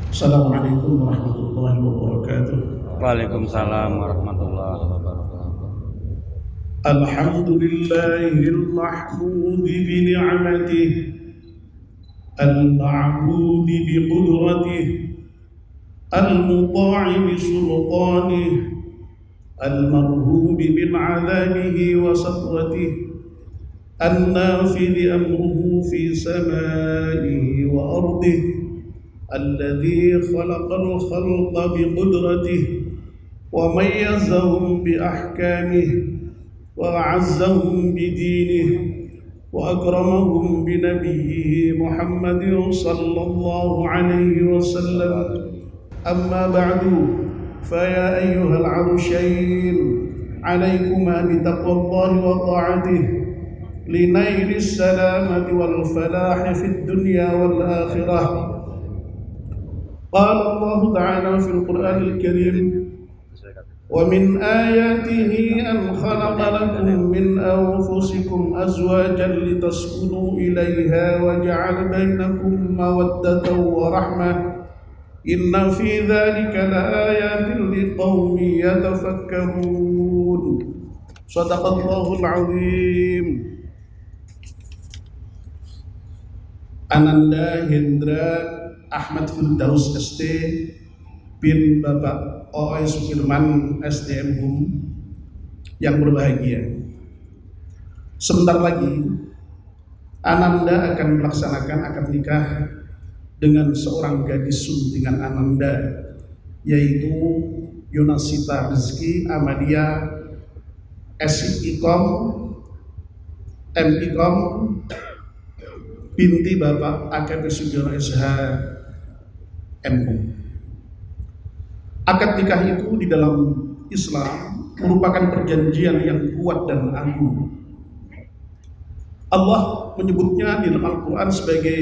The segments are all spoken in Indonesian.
Assalamualaikum warahmatullahi wabarakatuh. Waalaikumsalam warahmatullahi wabarakatuh. Alhamdulillahil mahmudi bi ni'matih, al-ma'budi bi qudratihi, al-muta'i bi sultanihi, al-marhubi min 'adhabihi wa satwatihi, an-nafidhi amruhu fi samaihi wa ardihi, الذي خلق الخلق بقدرته وميزهم بأحكامه وأعزهم بدينه وأكرمهم بنبيه محمد صلى الله عليه وسلم. أما بعد فيا أيها العروشين عليكما بتقوى الله وطاعته لنيل السلامة والفلاح في الدنيا والآخرة. قال الله تعالى في القرآن الكريم: ومن آياته أن خلق لكم من أنفسكم أزواجا لتسكنوا إليها وجعل بينكم مودة ورحمة إن في ذلك لآيات لقوم يتفكرون. صدق الله العظيم. Ananda Hendra Ahmad Firdaus ST bin Bapak O.E. Sukirman SDM HUM yang berbahagia, sebentar lagi Ananda akan melaksanakan akad nikah dengan seorang gadis suntingan Ananda, yaitu Yunasita Rizki Amadia S.Ikom M.Ikom binti Bapak AKP Sugiono SH MU. Akad nikah itu di dalam Islam merupakan perjanjian yang kuat dan agung. Allah menyebutnya di dalam Al-Quran sebagai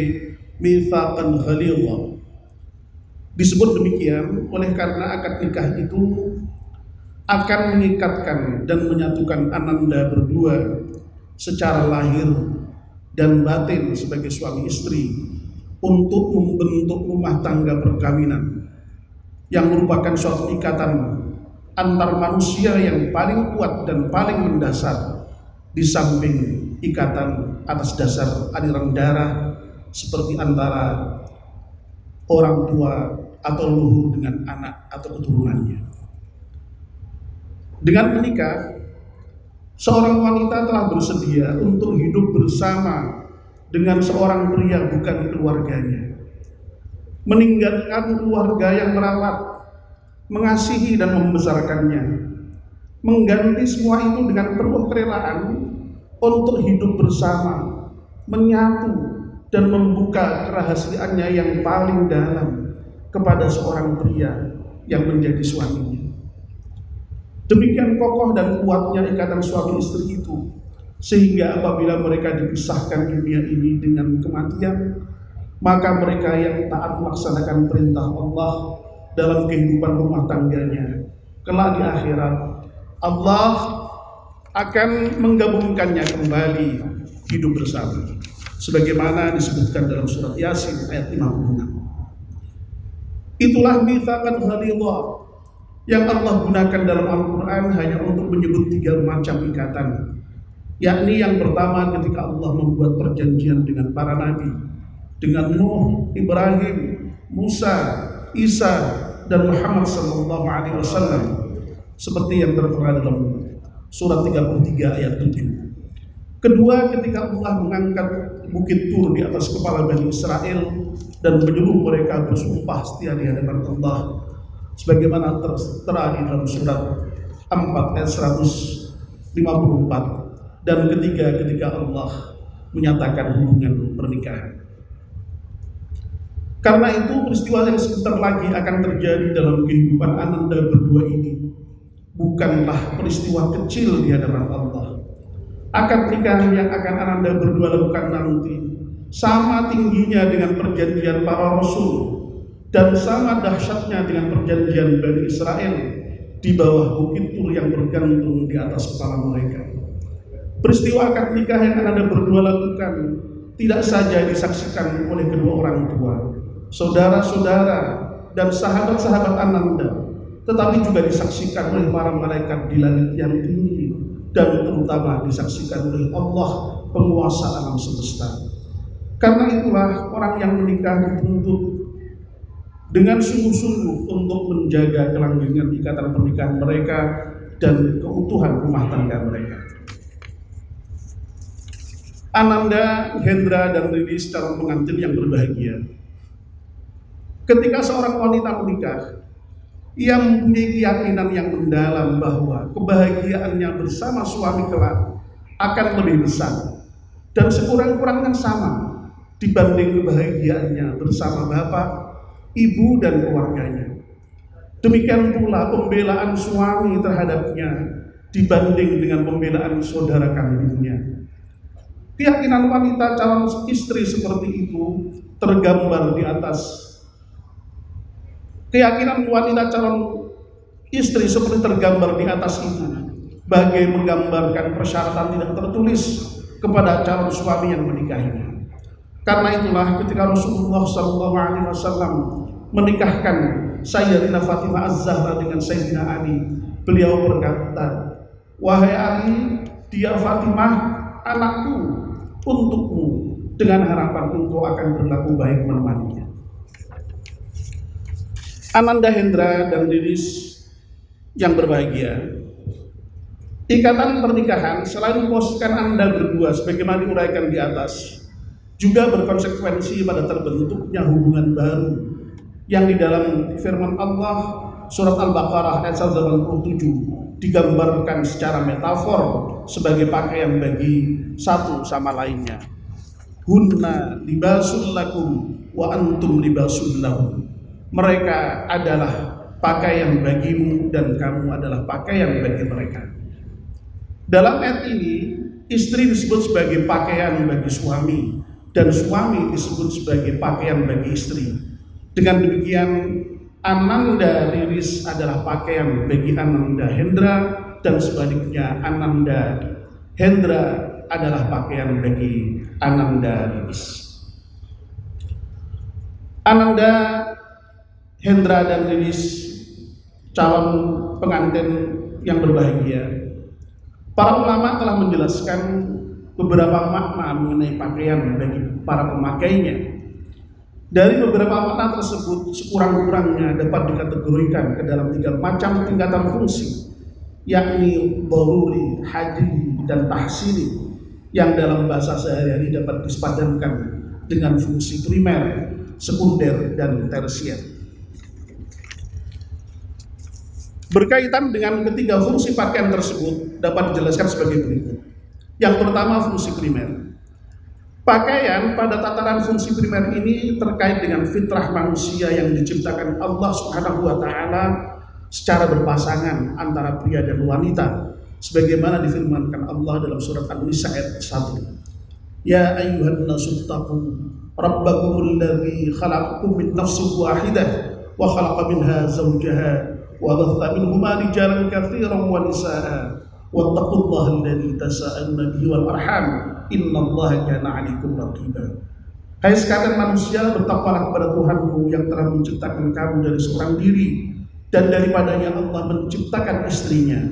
mitsaqan ghalidha. Disebut demikian oleh karena akad nikah itu akan mengikatkan dan menyatukan Ananda berdua secara lahir dan batin sebagai suami istri untuk membentuk rumah tangga perkawinan yang merupakan suatu ikatan antar manusia yang paling kuat dan paling mendasar di samping ikatan atas dasar aliran darah seperti antara orang tua atau leluhur dengan anak atau keturunannya. Dengan menikah, seorang wanita telah bersedia untuk hidup bersama dengan seorang pria bukan keluarganya, meninggalkan keluarga yang merawat, mengasihi dan membesarkannya, mengganti semua itu dengan penuh kerelaan untuk hidup bersama, menyatu dan membuka kerahasiaannya yang paling dalam kepada seorang pria yang menjadi suaminya. Demikian kokoh dan kuatnya ikatan suami istri itu, sehingga apabila mereka dipisahkan dunia ini dengan kematian, maka mereka yang taat melaksanakan perintah Allah dalam kehidupan rumah tangganya, kelak di akhirat Allah akan menggabungkannya kembali hidup bersama, sebagaimana disebutkan dalam surat Yasin ayat 56. Itulah mitsaqan ghalidha yang Allah gunakan dalam Al-Quran hanya untuk menyebut 3 macam ikatan, yakni yang pertama ketika Allah membuat perjanjian dengan para nabi, dengan Nuh, Ibrahim, Musa, Isa, dan Muhammad SAW, seperti yang tertera dalam surat 33 ayat 7. Kedua, ketika Allah mengangkat bukit Tur di atas kepala Bani Israel dan menyuruh mereka bersumpah setia di hadapan Allah, sebagaimana tertera di dalam surat 4 ayat 154. Dan ketiga, ketika Allah menyatakan hubungan pernikahan. Karena itu peristiwa yang sebentar lagi akan terjadi dalam kehidupan Ananda berdua ini bukanlah peristiwa kecil di hadapan Allah. Akad nikah yang akan Ananda berdua lakukan nanti sama tingginya dengan perjanjian para rasul dan sama dahsyatnya dengan perjanjian Bani Israel di bawah bukit Tur yang bergantung di atas kepala mereka. Peristiwa akad nikah yang Anda berdua lakukan tidak saja disaksikan oleh kedua orang tua, saudara-saudara, dan sahabat-sahabat Ananda, tetapi juga disaksikan oleh para malaikat di langit yang tinggi, dan terutama disaksikan oleh Allah, penguasa alam semesta. Karena itulah orang yang menikah dituntut dengan sungguh-sungguh untuk menjaga kelanggengan ikatan pernikahan mereka dan keutuhan rumah tangga mereka. Ananda, Hendra, dan Riris calon pengantin yang berbahagia. Ketika seorang wanita menikah, ia mempunyai keyakinan yang mendalam bahwa kebahagiaannya bersama suami kelak akan lebih besar dan sekurang-kurangnya sama dibanding kebahagiaannya bersama bapak, ibu, dan keluarganya. Demikian pula pembelaan suami terhadapnya dibanding dengan pembelaan saudara kandungnya. Keyakinan wanita calon istri seperti itu tergambar di atas. Keyakinan wanita calon istri seperti tergambar di atas itu, bagai menggambarkan persyaratan tidak tertulis kepada calon suami yang menikahinya. Karena itulah ketika Rasulullah SAW menikahkan Sayyidatina Fatimah Az-Zahra dengan Sayyidina Ali, beliau berkata, "Wahai Ali, dia Fatimah anakku untukmu, dengan harapan engkau akan berlaku baik menemaninya." Ananda, Hendra, dan Riris yang berbahagia, ikatan pernikahan selain memposisikan Anda berdua sebagaimana diuraikan di atas, juga berkonsekuensi pada terbentuknya hubungan baru yang di dalam firman Allah surat Al-Baqarah ayat 187 digambarkan secara metafor sebagai pakaian bagi satu sama lainnya. Hunna libasul lakum wa antum libasul lahum. Mereka adalah pakaian bagimu dan kamu adalah pakaian bagi mereka. Dalam ayat ini, istri disebut sebagai pakaian bagi suami dan suami disebut sebagai pakaian bagi istri. Dengan demikian, Ananda Riris adalah pakaian bagi Ananda Hendra, dan sebaliknya Ananda Hendra adalah pakaian bagi Ananda Riris. Ananda, Hendra, dan Riris calon pengantin yang berbahagia. Para ulama telah menjelaskan beberapa makna mengenai pakaian bagi para pemakainya. Dari beberapa makna tersebut, sekurang-kurangnya dapat dikategorikan ke dalam 3 macam tingkatan fungsi, yakni daruri, hadiri, dan tahsili, yang dalam bahasa sehari-hari dapat disepadankan dengan fungsi primer, sekunder, dan tersier. Berkaitan dengan ketiga fungsi pakaian tersebut dapat dijelaskan sebagai berikut. Yang pertama, fungsi primer. Pakaian pada tataran fungsi primer ini terkait dengan fitrah manusia yang diciptakan Allah Subhanahu wa taala secara berpasangan antara pria dan wanita, sebagaimana difirmankan Allah dalam surat An-Nisa ayat 1. Ya ayyuhan nasu taqu rabbakumul ladzi khalaqakum min nafsin wahidah wa khalaqa minha zawjaha wa batha minhuma rijalan katsiran wa nisaa'a wattaqullaha alladzi tasaaluna bihi wal arham innallaha kana 'alaikum raqiba. Hai sekalian manusia, bertakwalah kepada Tuhanmu yang telah menciptakan kamu dari seorang diri, dan daripadanya Allah menciptakan istrinya,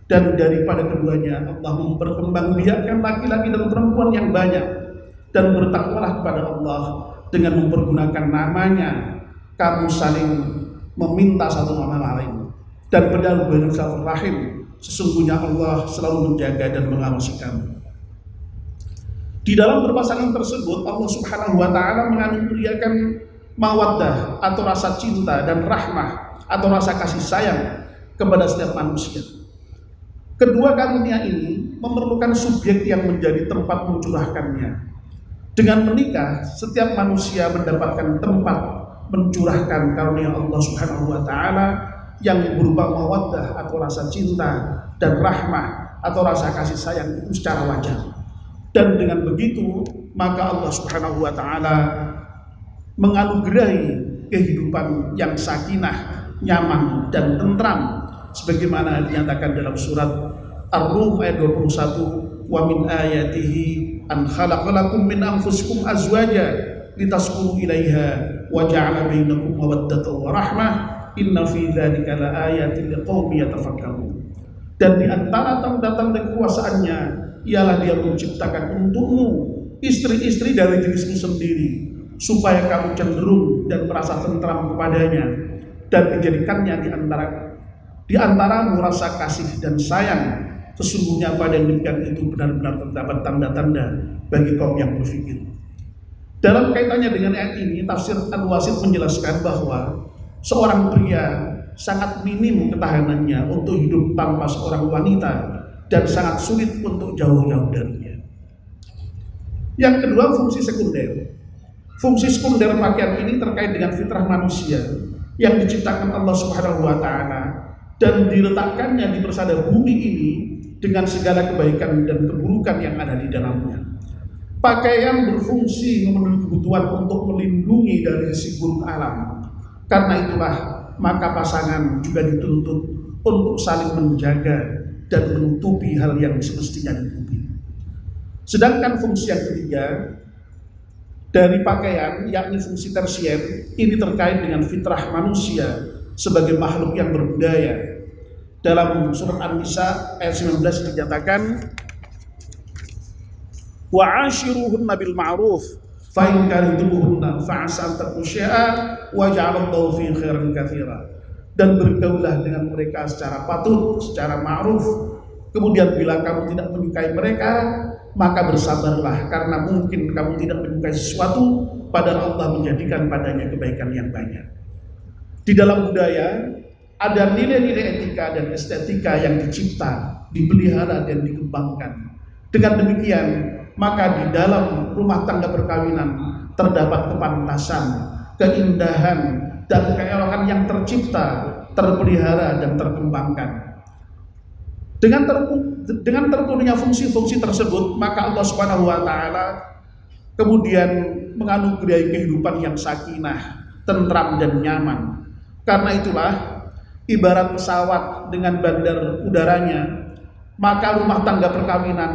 dan daripada keduanya Allah memperkembangbiakkan laki-laki dan perempuan yang banyak, dan bertakwalah kepada Allah dengan mempergunakan namanya kamu saling meminta satu sama lain, dan berhubungan silaturahim. Sesungguhnya Allah selalu menjaga dan mengawasi kamu. Di dalam berpasangan tersebut, Allah Subhanahu wa taala menganugerahkan mawaddah atau rasa cinta dan rahmah atau rasa kasih sayang kepada setiap manusia. Kedua karunia ini memerlukan subjek yang menjadi tempat mencurahkannya. Dengan menikah, setiap manusia mendapatkan tempat mencurahkan karunia Allah Subhanahu wa taala yang berupa mawaddah atau rasa cinta dan rahmah atau rasa kasih sayang itu secara wajar. Dan dengan begitu, maka Allah Subhanahu wa taala menganugerahi kehidupan yang sakinah, nyaman, dan tentram sebagaimana dinyatakan dalam surat Ar-Rum ayat 21, wa min ayatihi an khalaqalakum min anfusikum azwaja litaskunu ilaiha wa ja'ala bainakum mawaddatan wa rahmah inna fi dzalika laayatin liqaumin yatafakkarun. Dan di antara tanda-tanda kekuasaannya ialah Dia menciptakan untukmu istri-istri dari jenismu sendiri supaya kamu cenderung dan merasa tentram kepadanya, dan dijadikannya di antaramu rasa kasih dan sayang. Sesungguhnya pada yang demikian itu benar-benar terdapat tanda-tanda bagi kaum yang berfikir. Dalam kaitannya dengan ayat ini, tafsir Al-Wasit menjelaskan bahwa seorang pria sangat minim ketahanannya untuk hidup tanpa seorang wanita dan sangat sulit untuk jauh-jauh darinya. Yang kedua, fungsi sekunder. Fungsi sekunder pakaian ini terkait dengan fitrah manusia yang diciptakan Allah Subhanahu wa Ta'ala dan diletakkannya di persada bumi ini dengan segala kebaikan dan keburukan yang ada di dalamnya. Pakaian berfungsi memenuhi kebutuhan untuk melindungi dari sisi buruk alam. Karena itulah maka pasangan juga dituntut untuk saling menjaga dan menutupi hal yang semestinya ditutupi. Sedangkan fungsi yang ketiga dari pakaian, yakni fungsi tersier, ini terkait dengan fitrah manusia sebagai makhluk yang berbudaya. Dalam surat An-Nisa ayat 19 dinyatakan, wa ashiruhunna bil ma'ruf fa in karihtumuhunna fa asa an takrahu syai'an wa ja'alallahu fi khairan katsira. Dan bergaulah dengan mereka secara patut, secara ma'ruf. Kemudian bila kamu tidak menyukai mereka, maka bersabarlah, karena mungkin kamu tidak menyukai sesuatu padahal Allah menjadikan padanya kebaikan yang banyak. Di dalam budaya ada nilai-nilai etika dan estetika yang dicipta, dipelihara dan dikembangkan. Dengan demikian, maka di dalam rumah tangga perkawinan terdapat kepantasan, keindahan, dan keelokan yang tercipta, terpelihara dan terkembangkan. Dengan terpenuhinya fungsi-fungsi tersebut, maka Allah Subhanahu wa Ta'ala kemudian menganugerahi kehidupan yang sakinah, tentram dan nyaman. Karena itulah ibarat pesawat dengan bandar udaranya, maka rumah tangga perkawinan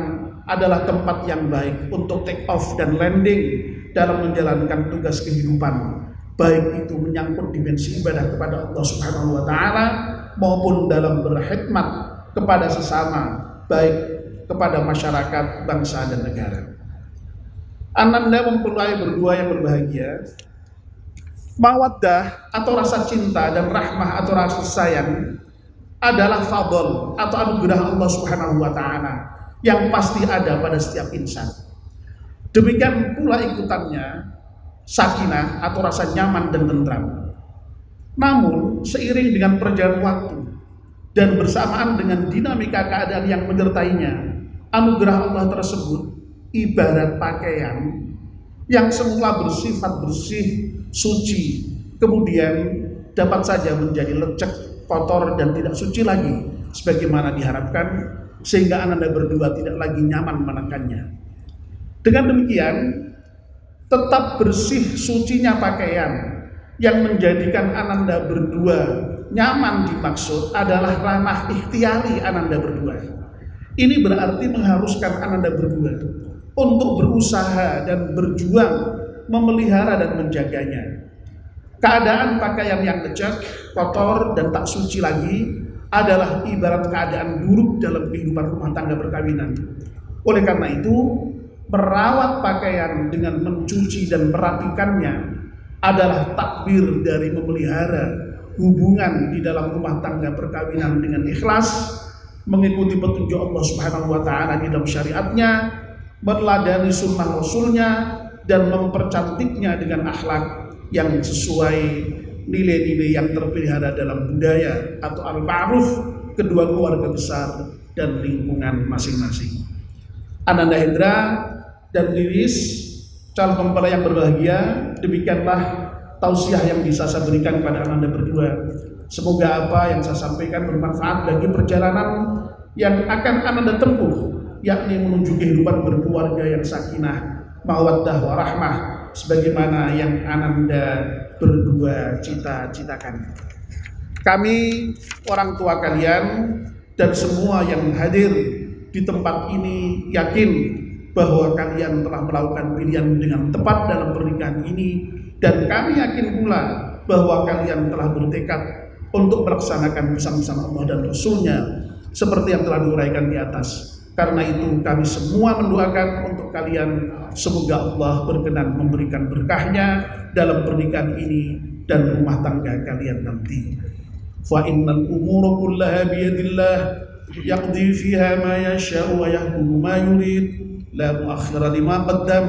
adalah tempat yang baik untuk take off dan landing dalam menjalankan tugas kehidupan, baik itu menyangkut dimensi ibadah kepada Allah Subhanahu wa Ta'ala maupun dalam berkhidmat kepada sesama, baik kepada masyarakat, bangsa dan negara. Ananda mempelai berdua yang berbahagia. Mawaddah atau rasa cinta dan rahmah atau rasa sayang adalah fadl atau anugerah Allah Subhanahu wa Ta'ala yang pasti ada pada setiap insan. Demikian pula ikutannya sakinah atau rasa nyaman dan tentram. Namun seiring dengan perjalanan waktu dan bersamaan dengan dinamika keadaan yang menyertainya, anugerah Allah tersebut ibarat pakaian yang semula bersifat bersih, suci, kemudian dapat saja menjadi lecek, kotor dan tidak suci lagi sebagaimana diharapkan, sehingga Ananda berdua tidak lagi nyaman menekannya. Dengan demikian, tetap bersih sucinya pakaian yang menjadikan Ananda berdua nyaman dimaksud adalah ranah ikhtiari Ananda berdua. Ini berarti mengharuskan Ananda berdua untuk berusaha dan berjuang memelihara dan menjaganya. Keadaan pakaian yang lecek, kotor dan tak suci lagi adalah ibarat keadaan buruk dalam kehidupan rumah tangga perkawinan. Oleh karena itu, merawat pakaian dengan mencuci dan merapikannya adalah takbir dari memelihara hubungan di dalam rumah tangga perkawinan dengan ikhlas, mengikuti petunjuk Allah Subhanahu wa Ta'ala di dalam syariatnya, meneladani sunnah Rasulnya, dan mempercantiknya dengan akhlak yang sesuai nilai-nilai yang terpelihara dalam budaya atau al-ma'ruf kedua keluarga besar dan lingkungan masing-masing. Ananda Hendra dan Lilis, calon mempelai yang berbahagia, demikianlah tausiah yang bisa saya berikan pada Ananda berdua. Semoga apa yang saya sampaikan bermanfaat bagi perjalanan yang akan Ananda tempuh, yakni menuju kehidupan berkeluarga yang sakinah, mawaddah warahmah, sebagaimana yang Ananda berdua cita-citakan. Kami orang tua kalian dan semua yang hadir di tempat ini yakin bahwa kalian telah melakukan pilihan dengan tepat dalam pernikahan ini, dan kami yakin pula bahwa kalian telah bertekad untuk melaksanakan pesan-pesan Allah dan Rasul-Nya seperti yang telah diuraikan di atas. Karena itu kami semua mendoakan untuk kalian, semoga Allah berkenan memberikan berkahnya dalam pernikahan ini dan rumah tangga kalian nanti. Fa innal umura kullaha biyadillah yaqdi fiha ma yasha'u wa yahkumu ma yurid. لا مؤخر لما قدم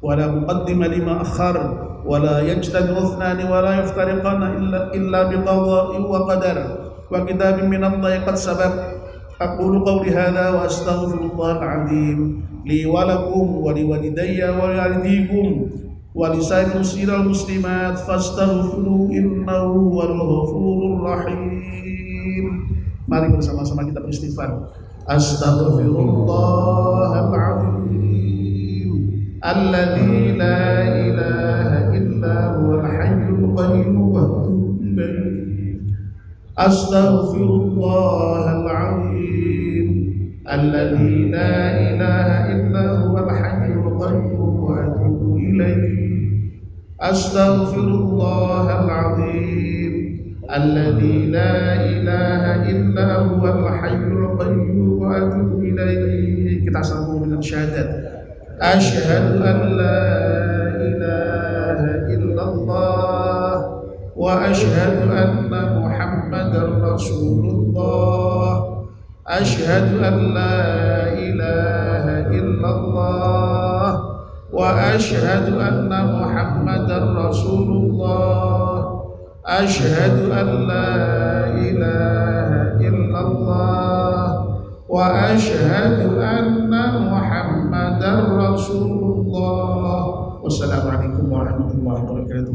ولا مقدم لما أخر ولا يجتمع اثنان ولا يفترقان إلا بقضاء وقدر وكتاب من الله قد سبق. أقول قولي هذا وأستغفر الله العظيم لي ولكم ولوالدي ولوالديكم ولسائر المسلمين والمسلمات فاستغفروا إنه هو الغفور الرحيم. Mari bersama-sama kita beristighfar. Astaghfirullahaladzim alladzi la ilaha illa huwal hayyul qayyum wa atubu ilaih. Astaghfirullahaladzim alladzi la ilaha illa huwal hayyul qayyum wa atubu ilaih. Astaghfirullahaladzim alladzi la ilaha illa huwal hayyul qayyum wa atubu ilaih. Kita sambung dengan syahadat. Asyhadu an la ilaha illallah wa asyhadu anna Muhammadar Rasulullah. Asyhadu an la ilaha illallah wa asyhadu anna Muhammadar Rasulullah. Asyhadu an la ilaha illallah wa asyhadu anna Muhammadar Rasulullah. Wassalamualaikum warahmatullahi wabarakatuh.